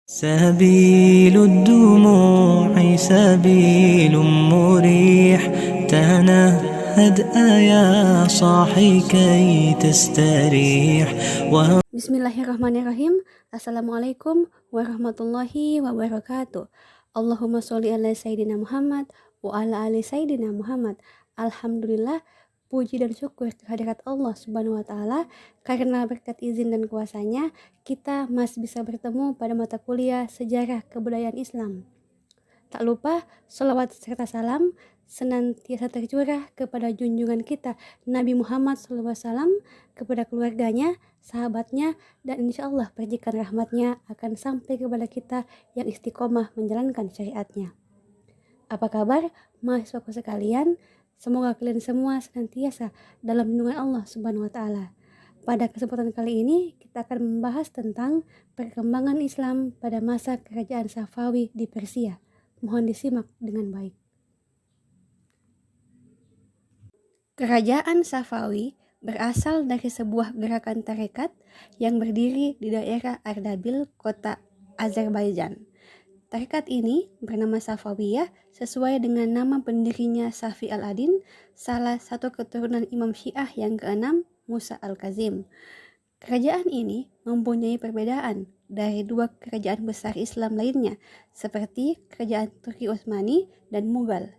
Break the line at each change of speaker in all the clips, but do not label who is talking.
سبيل الدموع سبيل مريح تنهد يا صاحي كي تستريح
Bismillahirrahmanirrahim. Assalamualaikum warahmatullahi wabarakatuh. Allahumma sholli ala Sayyidina Muhammad wa ala ali Sayyidina Muhammad. Alhamdulillah, puji dan syukur kehadirat Allah Subhanahu wa Ta'ala, karena berkat izin dan kuasanya kita masih bisa bertemu pada mata kuliah Sejarah Kebudayaan Islam. Tak lupa sholawat serta salam senantiasa tercurah kepada junjungan kita Nabi Muhammad SAW, kepada keluarganya, sahabatnya, dan insya Allah percikan rahmatnya akan sampai kepada kita yang istiqomah menjalankan syariatnya. Apa kabar mahasiswaku sekalian? Semoga kalian semua senantiasa dalam lindungan Allah Subhanahu wa Ta'ala. Pada kesempatan kali ini kita akan membahas tentang perkembangan Islam pada masa kerajaan Safawi di Persia. Mohon disimak dengan baik. Kerajaan Safawi berasal dari sebuah gerakan tarekat yang berdiri di daerah Ardabil, kota Azerbaijan. Tarekat ini bernama Safawiyah sesuai dengan nama pendirinya Safi al-Adin, salah satu keturunan Imam Syiah yang keenam, Musa al-Kazim. Kerajaan ini mempunyai perbedaan dari dua kerajaan besar Islam lainnya, seperti kerajaan Turki Utsmani dan Mughal.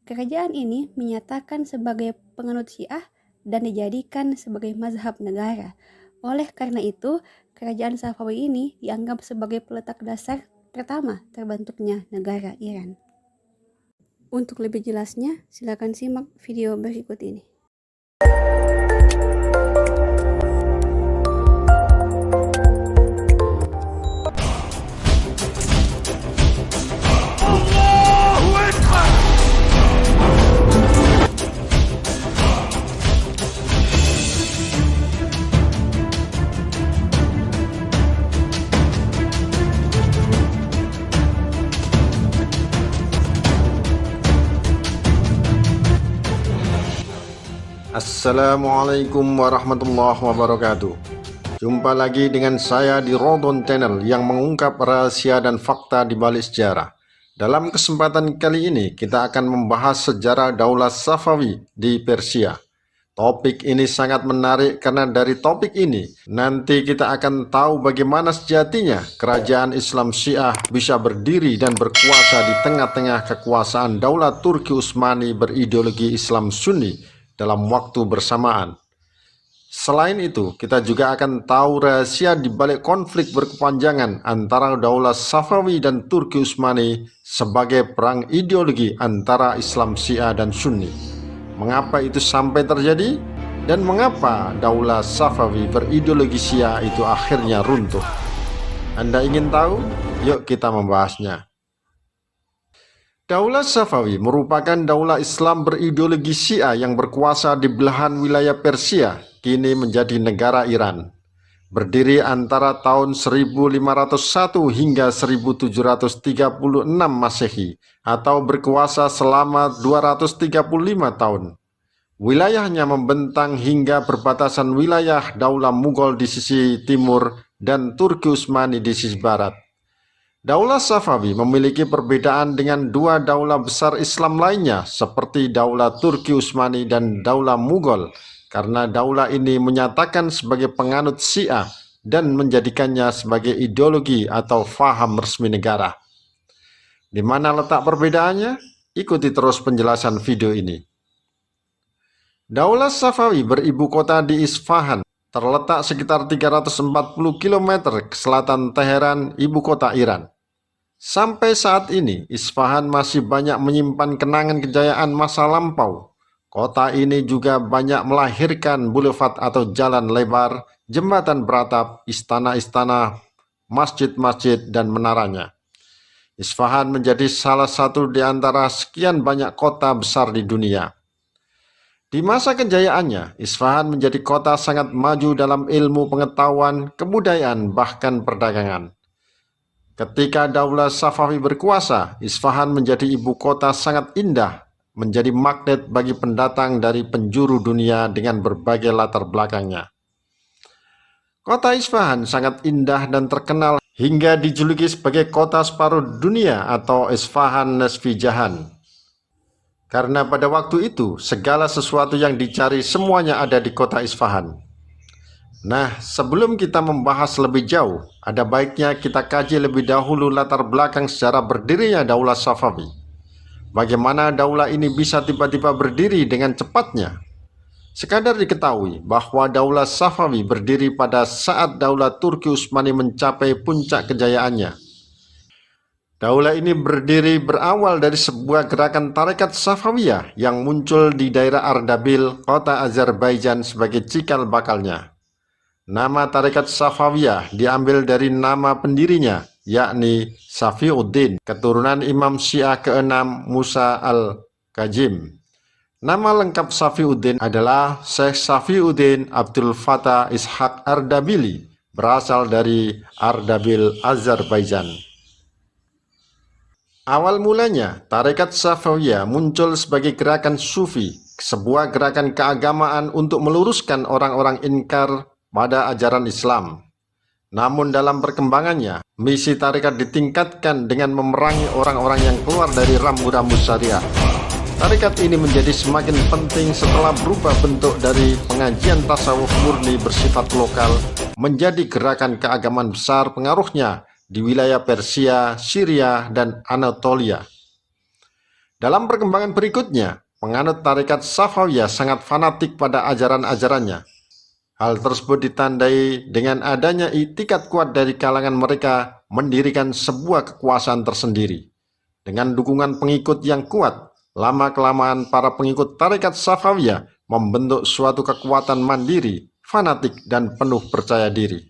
Kerajaan ini menyatakan sebagai penganut Syiah dan dijadikan sebagai mazhab negara. Oleh karena itu, kerajaan Safawi ini dianggap sebagai peletak dasar pertama terbentuknya negara Iran. Untuk lebih jelasnya, silakan simak video berikut ini.
Assalamualaikum warahmatullahi wabarakatuh. Jumpa lagi dengan saya di Rodon Channel yang mengungkap rahasia dan fakta di balik sejarah. Dalam kesempatan kali ini kita akan membahas sejarah Daulah Safawi di Persia. Topik ini sangat menarik karena dari topik ini nanti kita akan tahu bagaimana sejatinya kerajaan Islam Syiah bisa berdiri dan berkuasa di tengah-tengah kekuasaan Daulah Turki Utsmani berideologi Islam Sunni dalam waktu bersamaan. Selain itu, kita juga akan tahu rahasia di balik konflik berkepanjangan antara Daulah Safawi dan Turki Utsmani sebagai perang ideologi antara Islam Syiah dan Sunni. Mengapa itu sampai terjadi? Dan mengapa Daulah Safawi berideologi Syiah itu akhirnya runtuh? Anda ingin tahu? Yuk kita membahasnya. Daulah Safawi merupakan daulah Islam berideologi Syiah yang berkuasa di belahan wilayah Persia, kini menjadi negara Iran. Berdiri antara tahun 1501 hingga 1736 Masehi atau berkuasa selama 235 tahun. Wilayahnya membentang hingga perbatasan wilayah Daulah Mughal di sisi timur dan Turki Utsmani di sisi barat. Daulah Safawi memiliki perbedaan dengan dua daulah besar Islam lainnya seperti Daulah Turki Utsmani dan Daulah Mughal karena daulah ini menyatakan sebagai penganut Syiah dan menjadikannya sebagai ideologi atau faham resmi negara. Di mana letak perbedaannya? Ikuti terus penjelasan video ini. Daulah Safawi beribu kota di Isfahan, terletak sekitar 340 km ke selatan Teheran, ibu kota Iran. Sampai saat ini, Isfahan masih banyak menyimpan kenangan kejayaan masa lampau. Kota ini juga banyak melahirkan boulevard atau jalan lebar, jembatan beratap, istana-istana, masjid-masjid, dan menaranya. Isfahan menjadi salah satu di antara sekian banyak kota besar di dunia. Di masa kejayaannya, Isfahan menjadi kota sangat maju dalam ilmu pengetahuan, kebudayaan, bahkan perdagangan. Ketika Daulah Safawi berkuasa, Isfahan menjadi ibu kota sangat indah, menjadi magnet bagi pendatang dari penjuru dunia dengan berbagai latar belakangnya. Kota Isfahan sangat indah dan terkenal hingga dijuluki sebagai kota separuh dunia atau Isfahan Nisfi Jahan. Karena pada waktu itu segala sesuatu yang dicari semuanya ada di kota Isfahan. Nah, sebelum kita membahas lebih jauh, ada baiknya kita kaji lebih dahulu latar belakang sejarah berdirinya Daulah Safawi. Bagaimana daulah ini bisa tiba-tiba berdiri dengan cepatnya? Sekadar diketahui bahwa Daulah Safawi berdiri pada saat Daulah Turki Utsmani mencapai puncak kejayaannya. Daulah ini berdiri berawal dari sebuah gerakan tarekat Safawiyah yang muncul di daerah Ardabil, kota Azerbaijan sebagai cikal bakalnya. Nama tarekat Safawiyah diambil dari nama pendirinya, yakni Safiuddin, keturunan Imam Syiah ke-6 Musa al-Kazim. Nama lengkap Safiuddin adalah Syekh Safiuddin Abdul Fattah Ishaq Ardabili, berasal dari Ardabil, Azerbaijan. Awal mulanya, tarekat Safawiyah muncul sebagai gerakan sufi, sebuah gerakan keagamaan untuk meluruskan orang-orang inkar pada ajaran Islam. Namun dalam perkembangannya, misi tarekat ditingkatkan dengan memerangi orang-orang yang keluar dari rambu-rambu syariah. Tarekat ini menjadi semakin penting setelah berubah bentuk dari pengajian tasawuf murni bersifat lokal menjadi gerakan keagamaan besar pengaruhnya di wilayah Persia, Syria, dan Anatolia. Dalam perkembangan berikutnya, penganut tarekat Safawiyah sangat fanatik pada ajaran-ajarannya. Hal tersebut ditandai dengan adanya itikad kuat dari kalangan mereka mendirikan sebuah kekuasaan tersendiri. Dengan dukungan pengikut yang kuat, lama-kelamaan para pengikut tarekat Safawiyah membentuk suatu kekuatan mandiri, fanatik, dan penuh percaya diri.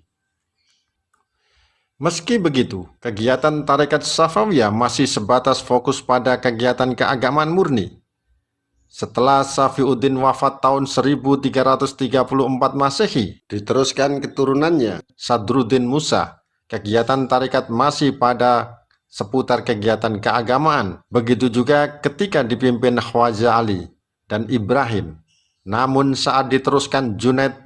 Meski begitu, kegiatan tarekat Safawiyah masih sebatas fokus pada kegiatan keagamaan murni. Setelah Safiuddin wafat tahun 1334 Masehi, diteruskan keturunannya Sadruddin Musa, kegiatan tarekat masih pada seputar kegiatan keagamaan. Begitu juga ketika dipimpin Khwaja Ali dan Ibrahim. Namun saat diteruskan Junaid,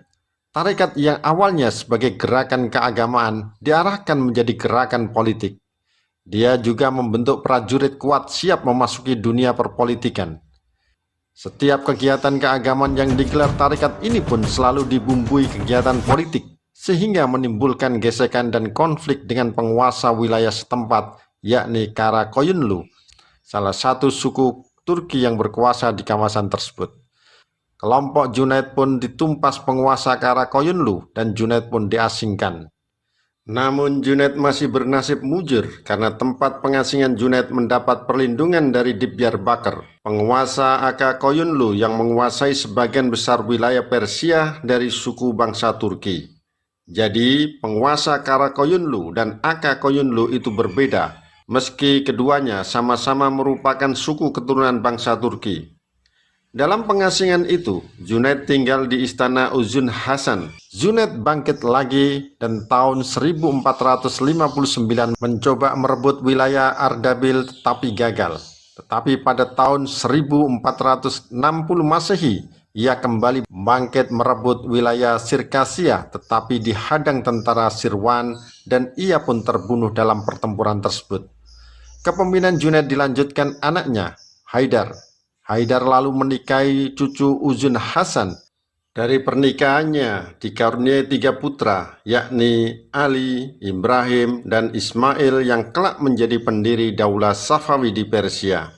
tarekat yang awalnya sebagai gerakan keagamaan diarahkan menjadi gerakan politik. Dia juga membentuk prajurit kuat siap memasuki dunia perpolitikan. Setiap kegiatan keagamaan yang digelar tarekat ini pun selalu dibumbui kegiatan politik, sehingga menimbulkan gesekan dan konflik dengan penguasa wilayah setempat, yakni Karakoyunlu, salah satu suku Turki yang berkuasa di kawasan tersebut. Kelompok Junaid pun ditumpas penguasa Karakoyunlu dan Junaid pun diasingkan. Namun Junaid masih bernasib mujur karena tempat pengasingan Junaid mendapat perlindungan dari Dibyarbakir, penguasa Aka Koyunlu yang menguasai sebagian besar wilayah Persia dari suku bangsa Turki. Jadi penguasa Karakoyunlu dan Aka Koyunlu itu berbeda, meski keduanya sama-sama merupakan suku keturunan bangsa Turki. Dalam pengasingan itu, Junaid tinggal di istana Uzun Hasan. Junaid bangkit lagi dan tahun 1459 mencoba merebut wilayah Ardabil tetapi gagal. Tetapi pada tahun 1460 Masehi, ia kembali bangkit merebut wilayah Sirkasia tetapi dihadang tentara Sirwan dan ia pun terbunuh dalam pertempuran tersebut. Kepemimpinan Junaid dilanjutkan anaknya, Haidar. Haidar lalu menikahi cucu Uzun Hasan. Dari pernikahannya dikaruniai 3 putra, yakni Ali, Ibrahim, dan Ismail yang kelak menjadi pendiri Daulah Safawi di Persia.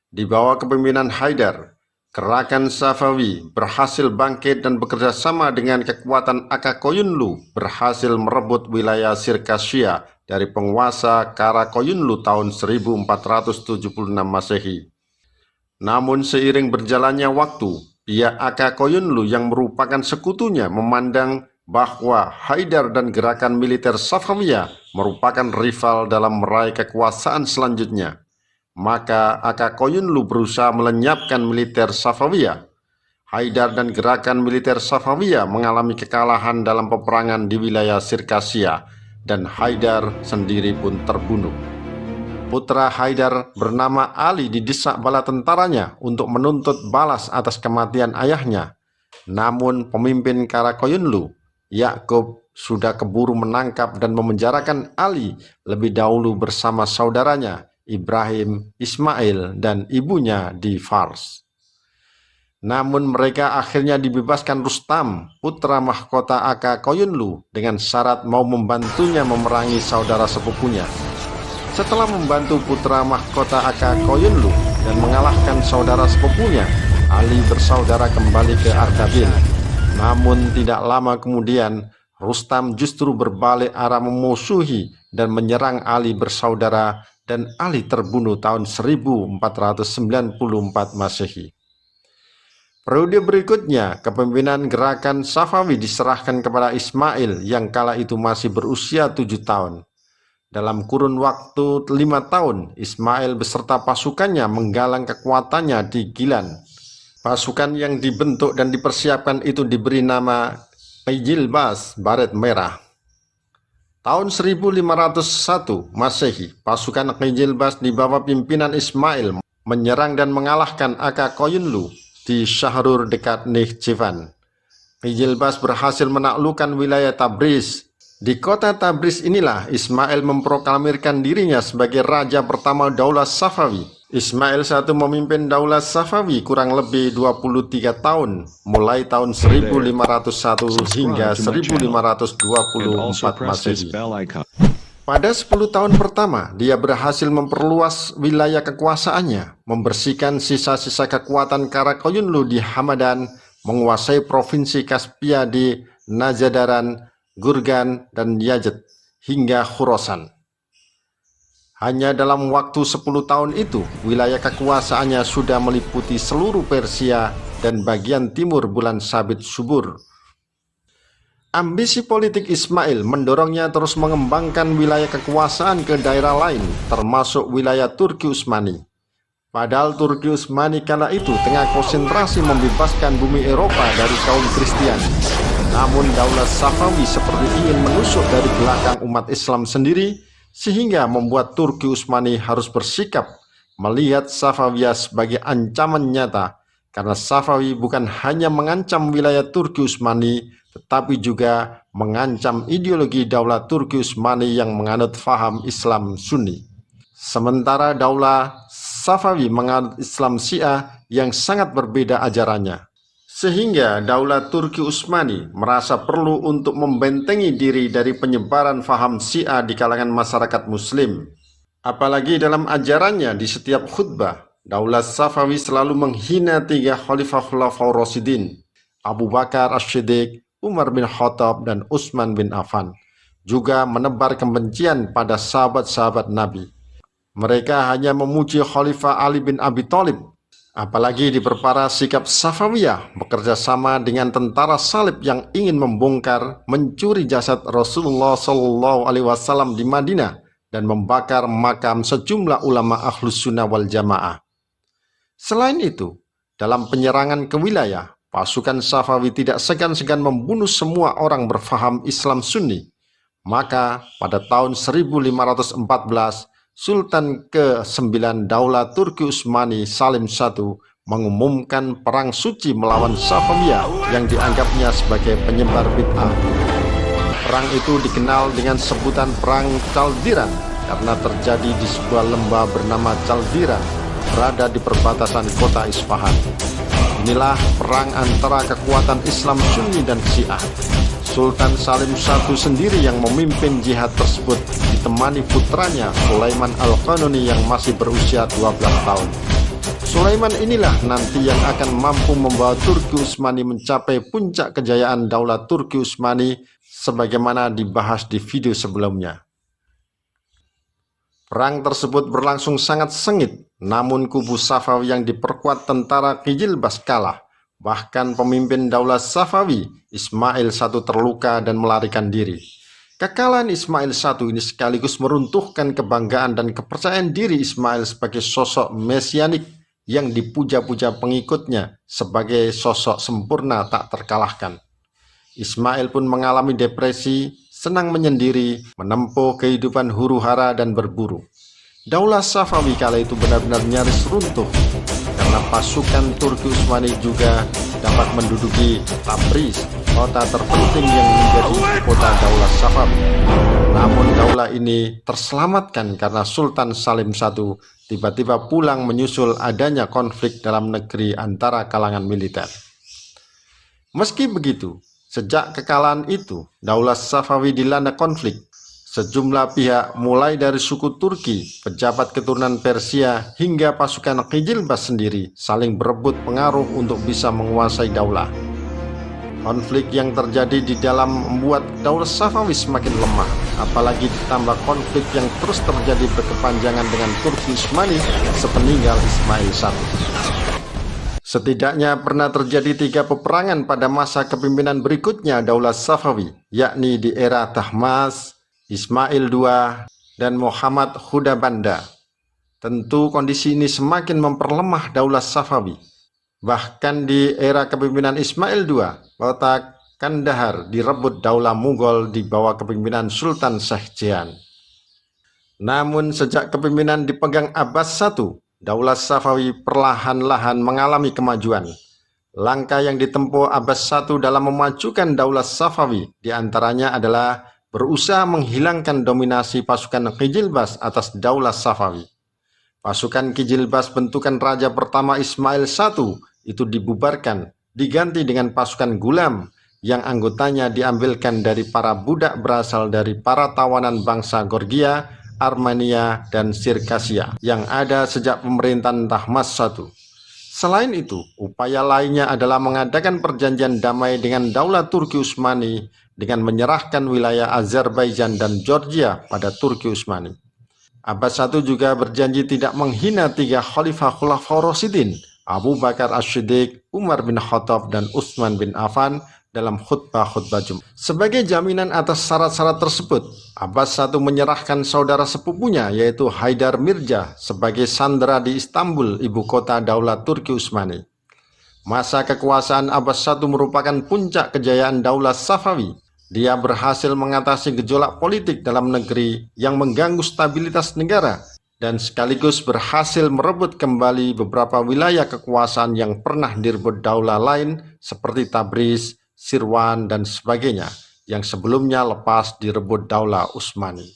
Di bawah kepemimpinan Haidar, gerakan Safawi berhasil bangkit dan bekerja sama dengan kekuatan Aka Koyunlu berhasil merebut wilayah Sirkasia dari penguasa Karakoyunlu tahun 1476 Masehi. Namun seiring berjalannya waktu, pihak Aka Koyunlu yang merupakan sekutunya memandang bahwa Haidar dan gerakan militer Safawiyah merupakan rival dalam meraih kekuasaan selanjutnya. Maka Aka Koyunlu berusaha melenyapkan militer Safawiyah. Haidar dan gerakan militer Safawiyah mengalami kekalahan dalam peperangan di wilayah Sirkasia dan Haidar sendiri pun terbunuh. Putra Haidar bernama Ali didesak bala tentaranya untuk menuntut balas atas kematian ayahnya. Namun pemimpin Karakoyunlu, Yakub sudah keburu menangkap dan memenjarakan Ali lebih dahulu bersama saudaranya Ibrahim, Ismail, dan ibunya di Fars. Namun mereka akhirnya dibebaskan Rustam, putra mahkota Aka Koyunlu, dengan syarat mau membantunya memerangi saudara sepupunya. Setelah membantu putra mahkota Aka Koyunlu dan mengalahkan saudara sepupunya, Ali bersaudara kembali ke Ardabil. Namun tidak lama kemudian, Rustam justru berbalik arah memusuhi dan menyerang Ali bersaudara, dan Ali terbunuh tahun 1494 Masehi. Periode berikutnya, kepemimpinan gerakan Safawi diserahkan kepada Ismail yang kala itu masih berusia 7 tahun. Dalam kurun waktu 5 tahun, Ismail beserta pasukannya menggalang kekuatannya di Gilan. Pasukan yang dibentuk dan dipersiapkan itu diberi nama Qijilbas, Baret Merah. Tahun 1501 Masehi, pasukan Qijilbas di bawah pimpinan Ismail menyerang dan mengalahkan Aka Koyunlu di Syahrur dekat Nehjevan. Qijilbas berhasil menaklukkan wilayah Tabriz. Di kota Tabriz inilah Ismail memproklamirkan dirinya sebagai raja pertama Daulah Safawi. Ismail I memimpin Daulah Safawi kurang lebih 23 tahun, mulai tahun 1501 hingga 1524 Masehi. Pada 10 tahun pertama, dia berhasil memperluas wilayah kekuasaannya, membersihkan sisa-sisa kekuatan Karakoyunlu di Hamadan, menguasai provinsi Kaspia di Najadaran, Gurgan, dan Yazd, hingga Khurasan. Hanya dalam waktu 10 tahun itu, wilayah kekuasaannya sudah meliputi seluruh Persia dan bagian timur Bulan Sabit Subur. Ambisi politik Ismail mendorongnya terus mengembangkan wilayah kekuasaan ke daerah lain, termasuk wilayah Turki Utsmani. Padahal Turki Utsmani kala itu tengah konsentrasi membebaskan bumi Eropa dari kaum Kristiani. Namun Daulah Safawi seperti ingin menusuk dari belakang umat Islam sendiri, sehingga membuat Turki Utsmani harus bersikap melihat Safawiyah sebagai ancaman nyata, karena Safawi bukan hanya mengancam wilayah Turki Utsmani, tetapi juga mengancam ideologi Daulah Turki Utsmani yang menganut faham Islam Sunni. Sementara Daulah Safawi menganut Islam Syiah yang sangat berbeda ajarannya. Sehingga Daulah Turki Utsmani merasa perlu untuk membentengi diri dari penyebaran faham Syiah di kalangan masyarakat Muslim. Apalagi dalam ajarannya di setiap khutbah, Daulah Safawi selalu menghina 3 Khalifah Khulafaur Rasyidin, Abu Bakar As-Siddiq, Umar bin Khattab, dan Utsman bin Affan. Juga menebar kebencian pada sahabat-sahabat Nabi. Mereka hanya memuji Khalifah Ali bin Abi Thalib. Apalagi diperparah sikap Safawiyah bekerja sama dengan tentara salib yang ingin membongkar, mencuri jasad Rasulullah SAW di Madinah dan membakar makam sejumlah ulama Ahlus Sunnah wal Jamaah. Selain itu, dalam penyerangan ke wilayah, pasukan Safawi tidak segan-segan membunuh semua orang berfaham Islam Sunni. Maka pada tahun 1514, Sultan ke-9 Daulah Turki Utsmani Salim I mengumumkan perang suci melawan Safawiyah yang dianggapnya sebagai penyebar bid'ah. Perang itu dikenal dengan sebutan Perang Chaldiran karena terjadi di sebuah lembah bernama Chaldiran, berada di perbatasan kota Isfahan. Inilah perang antara kekuatan Islam Sunni dan Syiah. Sultan Salim I sendiri yang memimpin jihad tersebut ditemani putranya Sulaiman Al-Qanuni yang masih berusia 12 tahun. Sulaiman inilah nanti yang akan mampu membawa Turki Utsmani mencapai puncak kejayaan Daulah Turki Utsmani sebagaimana dibahas di video sebelumnya. Perang tersebut berlangsung sangat sengit, namun kubu Safawi yang diperkuat tentara Qijilbas kalah. Bahkan pemimpin Daulah Safawi, Ismail I, terluka dan melarikan diri. Kekalahan Ismail I ini sekaligus meruntuhkan kebanggaan dan kepercayaan diri Ismail sebagai sosok mesianik yang dipuja-puja pengikutnya sebagai sosok sempurna tak terkalahkan. Ismail pun mengalami depresi, senang menyendiri, menempuh kehidupan huru-hara dan berburu. Daulah Safawi kala itu benar-benar nyaris runtuh karena pasukan Turki Utsmani juga dapat menduduki Tabriz kota terpenting yang menjadi kota Daulah Safawi. Namun daulah ini terselamatkan karena Sultan Salim I tiba-tiba pulang menyusul adanya konflik dalam negeri antara kalangan militer. Meski begitu, sejak kekalahan itu, Daulah Safawi dilanda konflik. Sejumlah pihak mulai dari suku Turki, pejabat keturunan Persia, hingga pasukan Qijilbas sendiri saling berebut pengaruh untuk bisa menguasai daulah. Konflik yang terjadi di dalam membuat Daulah Safawi semakin lemah, apalagi ditambah konflik yang terus terjadi berkepanjangan dengan Turki Utsmani sepeninggal Ismail I. Setidaknya pernah terjadi 3 peperangan pada masa kepemimpinan berikutnya Daulah Safawi, yakni di era Tahmasp, Ismail II, dan Muhammad Khudabanda. Tentu kondisi ini semakin memperlemah Daulah Safawi. Bahkan di era kepemimpinan Ismail II, kota Kandahar direbut Daulah Mughal di bawah kepemimpinan Sultan Shah Jahan. Namun sejak kepemimpinan dipegang Abbas I, Daulah Safawi perlahan-lahan mengalami kemajuan. Langkah yang ditempuh Abbas I dalam memajukan Daulah Safawi diantaranya adalah berusaha menghilangkan dominasi pasukan Qijilbas atas Daulah Safawi. Pasukan Qijilbas bentukan Raja pertama Ismail I itu dibubarkan, diganti dengan pasukan Gulam yang anggotanya diambilkan dari para budak berasal dari para tawanan bangsa Georgia, Armenia, dan Sirkasia yang ada sejak pemerintahan Tahmasp I. Selain itu, upaya lainnya adalah mengadakan perjanjian damai dengan Daulah Turki Utsmani dengan menyerahkan wilayah Azerbaijan dan Georgia pada Turki Utsmani. Abbas I juga berjanji tidak menghina 3 Khalifah Khulafaur Rasyidin, Abu Bakar As-Siddiq, Umar bin Khattab, dan Utsman bin Affan dalam khutbah-khutbah Jumat. Sebagai jaminan atas syarat-syarat tersebut, Abbas I menyerahkan saudara sepupunya yaitu Haidar Mirza sebagai sandera di Istanbul, ibu kota Daulah Turki Utsmani. Masa kekuasaan Abbas I merupakan puncak kejayaan Daulah Safawi. Dia berhasil mengatasi gejolak politik dalam negeri yang mengganggu stabilitas negara dan sekaligus berhasil merebut kembali beberapa wilayah kekuasaan yang pernah direbut daulah lain seperti Tabriz, Sirwan, dan sebagainya yang sebelumnya lepas direbut Daulah Utsmani.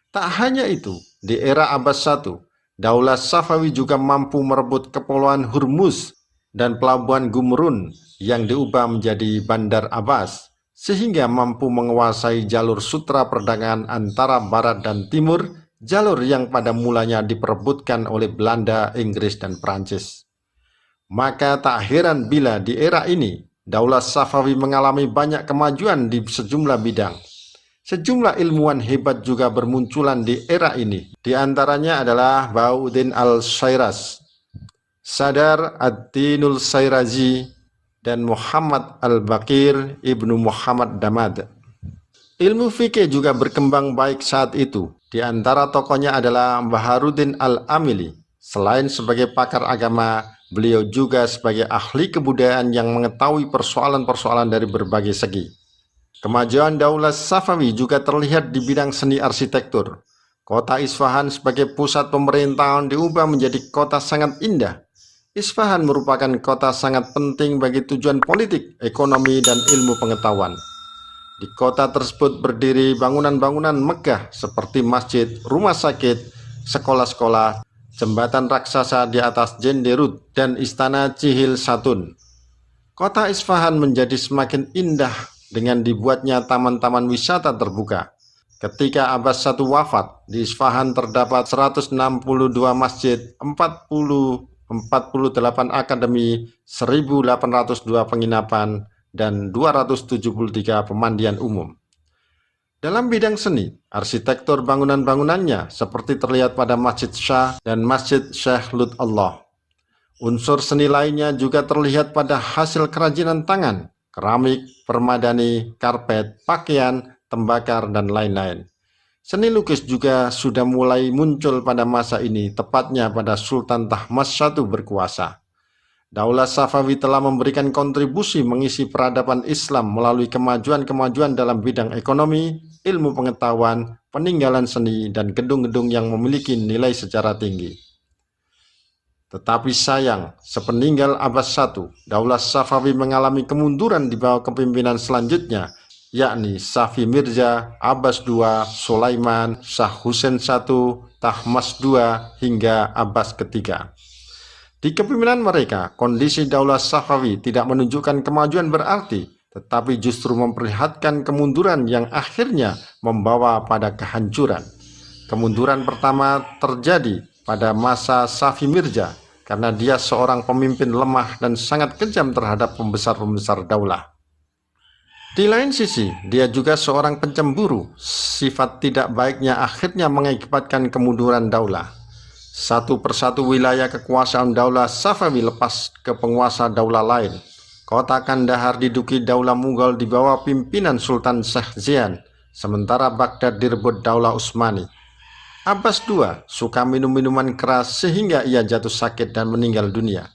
Tak hanya itu, di era Abbas I, Daulah Safawi juga mampu merebut kepulauan Hormuz dan pelabuhan Gumrun yang diubah menjadi Bandar Abbas, sehingga mampu menguasai jalur sutra perdagangan antara Barat dan Timur, jalur yang pada mulanya diperebutkan oleh Belanda, Inggris, dan Prancis. Maka tak heran bila di era ini, Daulah Safawi mengalami banyak kemajuan di sejumlah bidang. Sejumlah ilmuwan hebat juga bermunculan di era ini. Di antaranya adalah Bahauddin al-Shairaz, Sadar ad-Dinul Sayrazi, dan Muhammad al-Baqir ibnu Muhammad Damad. Ilmu fikih juga berkembang baik saat itu. Di antara tokohnya adalah Baharuddin al-Amili. Selain sebagai pakar agama, beliau juga sebagai ahli kebudayaan yang mengetahui persoalan-persoalan dari berbagai segi. Kemajuan Daulah Safawi juga terlihat di bidang seni arsitektur. Kota Isfahan sebagai pusat pemerintahan diubah menjadi kota sangat indah. Isfahan merupakan kota sangat penting bagi tujuan politik, ekonomi, dan ilmu pengetahuan. Di kota tersebut berdiri bangunan-bangunan megah seperti masjid, rumah sakit, sekolah-sekolah, jembatan raksasa di atas Jenderut, dan istana Cihil Satun. Kota Isfahan menjadi semakin indah dengan dibuatnya taman-taman wisata terbuka. Ketika Abbas I wafat, di Isfahan terdapat 162 masjid, 48 akademi, 1.802 penginapan, dan 273 pemandian umum. Dalam bidang seni, arsitektur bangunan-bangunannya seperti terlihat pada Masjid Shah dan Masjid Syekh Lut Allah. Unsur seni lainnya juga terlihat pada hasil kerajinan tangan, keramik, permadani, karpet, pakaian, tembakar, dan lain-lain. Seni lukis juga sudah mulai muncul pada masa ini, tepatnya pada Sultan Tahmasp I berkuasa. Daulah Safawi telah memberikan kontribusi mengisi peradaban Islam melalui kemajuan-kemajuan dalam bidang ekonomi, ilmu pengetahuan, peninggalan seni, dan gedung-gedung yang memiliki nilai sejarah tinggi. Tetapi sayang, sepeninggal Abbas I, Daulah Safawi mengalami kemunduran di bawah kepemimpinan selanjutnya, yakni Safi Mirza, Abbas II, Sulaiman, Shah Hussein I, Tahmasp II, hingga Abbas III. Di kepemimpinan mereka, kondisi Daulah Safawi tidak menunjukkan kemajuan berarti, tetapi justru memperlihatkan kemunduran yang akhirnya membawa pada kehancuran. Kemunduran pertama terjadi pada masa Safi Mirza, karena dia seorang pemimpin lemah dan sangat kejam terhadap pembesar-pembesar daulah. Di lain sisi, dia juga seorang pencemburu. Sifat tidak baiknya akhirnya mengakibatkan kemunduran daulah. Satu persatu wilayah kekuasaan Daulah Safawi lepas ke penguasa daulah lain. Kota Kandahar diduduki Daulah Mughal di bawah pimpinan Sultan Shahzian, sementara Baghdad direbut Daulah Utsmani. Abbas II suka minum minuman keras sehingga ia jatuh sakit dan meninggal dunia.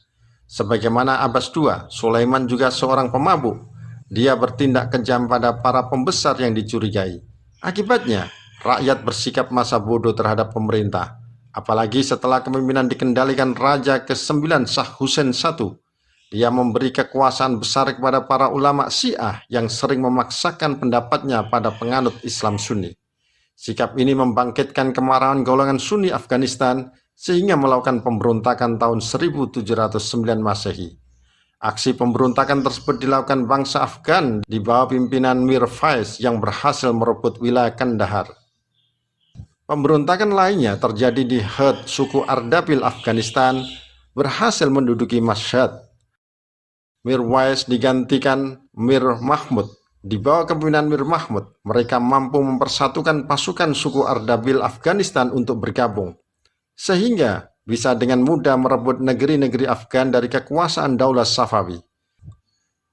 Sebagaimana Abbas II, Sulaiman juga seorang pemabuk. Dia bertindak kejam pada para pembesar yang dicurigai. Akibatnya, rakyat bersikap masa bodoh terhadap pemerintah. Apalagi setelah kepemimpinan dikendalikan Raja ke-9 Shah Hussein I. Dia memberi kekuasaan besar kepada para ulama Syiah yang sering memaksakan pendapatnya pada penganut Islam Sunni. Sikap ini membangkitkan kemarahan golongan Sunni Afghanistan sehingga melakukan pemberontakan tahun 1709 Masehi. Aksi pemberontakan tersebut dilakukan bangsa Afgan di bawah pimpinan Mir Faiz yang berhasil merebut wilayah Kandahar. Pemberontakan lainnya terjadi di Herd, suku Ardabil Afghanistan, berhasil menduduki Mashhad. Mir Faiz digantikan Mir Mahmud. Di bawah kepemimpinan Mir Mahmud, mereka mampu mempersatukan pasukan suku Ardabil Afghanistan untuk bergabung, sehingga bisa dengan mudah merebut negeri-negeri Afgan dari kekuasaan Daulah Safawi.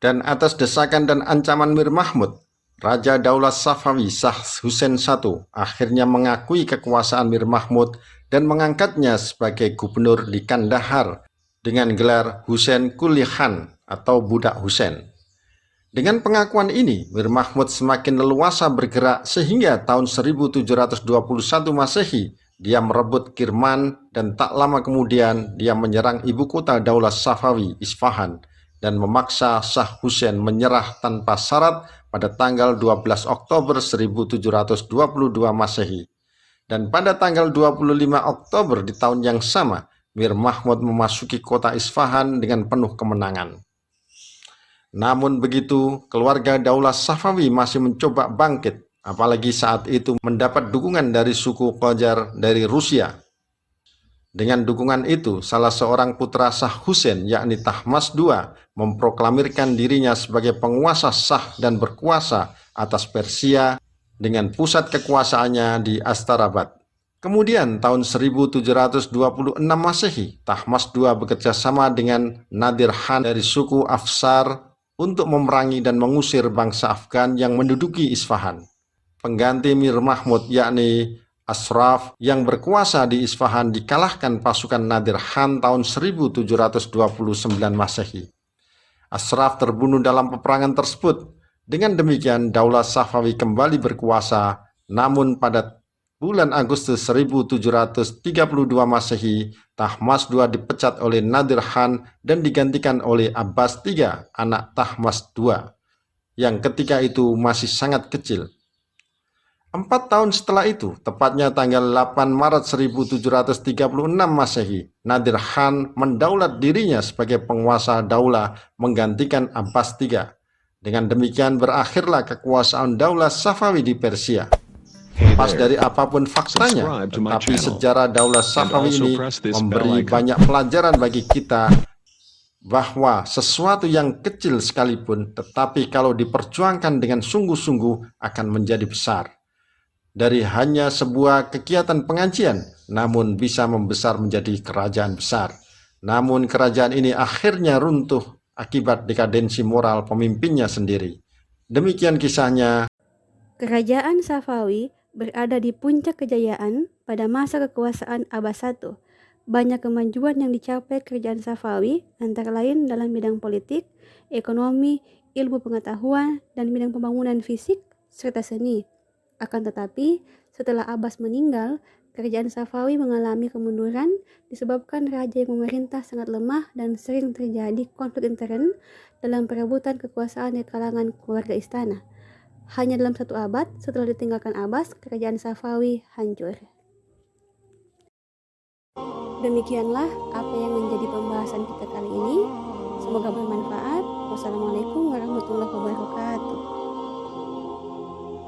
Dan atas desakan dan ancaman Mir Mahmud, Raja Daulah Safawi Shah Hussein I akhirnya mengakui kekuasaan Mir Mahmud dan mengangkatnya sebagai gubernur di Kandahar dengan gelar Hussein Quli Khan atau Budak Hussein. Dengan pengakuan ini, Mir Mahmud semakin leluasa bergerak sehingga tahun 1721 Masehi dia merebut Kirman dan tak lama kemudian dia menyerang ibu kota Daulah Safawi, Isfahan, dan memaksa Shah Hussein menyerah tanpa syarat pada tanggal 12 Oktober 1722 Masehi. Dan pada tanggal 25 Oktober di tahun yang sama, Mir Mahmud memasuki kota Isfahan dengan penuh kemenangan. Namun begitu, keluarga Daulah Safawi masih mencoba bangkit, apalagi saat itu mendapat dukungan dari suku Qajar dari Rusia. Dengan dukungan itu, salah seorang putra Shah Hussein, yakni Tahmasp II, memproklamirkan dirinya sebagai penguasa sah dan berkuasa atas Persia dengan pusat kekuasaannya di Astarabad. Kemudian tahun 1726 Masehi, Tahmasp II bekerja sama dengan Nadir Khan dari suku Afsar untuk memerangi dan mengusir bangsa Afgan yang menduduki Isfahan. Pengganti Mir Mahmud yakni Ashraf yang berkuasa di Isfahan dikalahkan pasukan Nadir Khan tahun 1729 Masehi. Ashraf terbunuh dalam peperangan tersebut. Dengan demikian Daulah Safawi kembali berkuasa, namun pada bulan Agustus 1732 Masehi, Tahmasp II dipecat oleh Nadir Khan dan digantikan oleh Abbas III, anak Tahmasp II, yang ketika itu masih sangat kecil. 4 tahun setelah itu, tepatnya tanggal 8 Maret 1736 Masehi, Nadir Khan mendaulat dirinya sebagai penguasa daulah menggantikan Abbas III. Dengan demikian berakhirlah kekuasaan Daulah Safawi di Persia. Lepas dari apapun faktanya, tetapi sejarah Daulah Safawi ini memberi banyak pelajaran bagi kita bahwa sesuatu yang kecil sekalipun, tetapi kalau diperjuangkan dengan sungguh-sungguh akan menjadi besar. Dari hanya sebuah kegiatan pengajian, namun bisa membesar menjadi kerajaan besar. Namun kerajaan ini akhirnya runtuh akibat dekadensi moral pemimpinnya sendiri. Demikian kisahnya.
Kerajaan Safawi berada di puncak kejayaan pada masa kekuasaan Abbas I. Banyak kemajuan yang dicapai kerajaan Safawi, antara lain dalam bidang politik, ekonomi, ilmu pengetahuan, dan bidang pembangunan fisik serta seni. Akan tetapi, setelah Abbas meninggal, Kerajaan Safawi mengalami kemunduran disebabkan raja yang memerintah sangat lemah dan sering terjadi konflik intern dalam perebutan kekuasaan di kalangan keluarga istana. Hanya dalam 1 abad setelah ditinggalkan Abbas, kerajaan Safawi hancur. Demikianlah apa yang menjadi pembahasan kita kali ini. Semoga bermanfaat. Wassalamualaikum warahmatullahi wabarakatuh.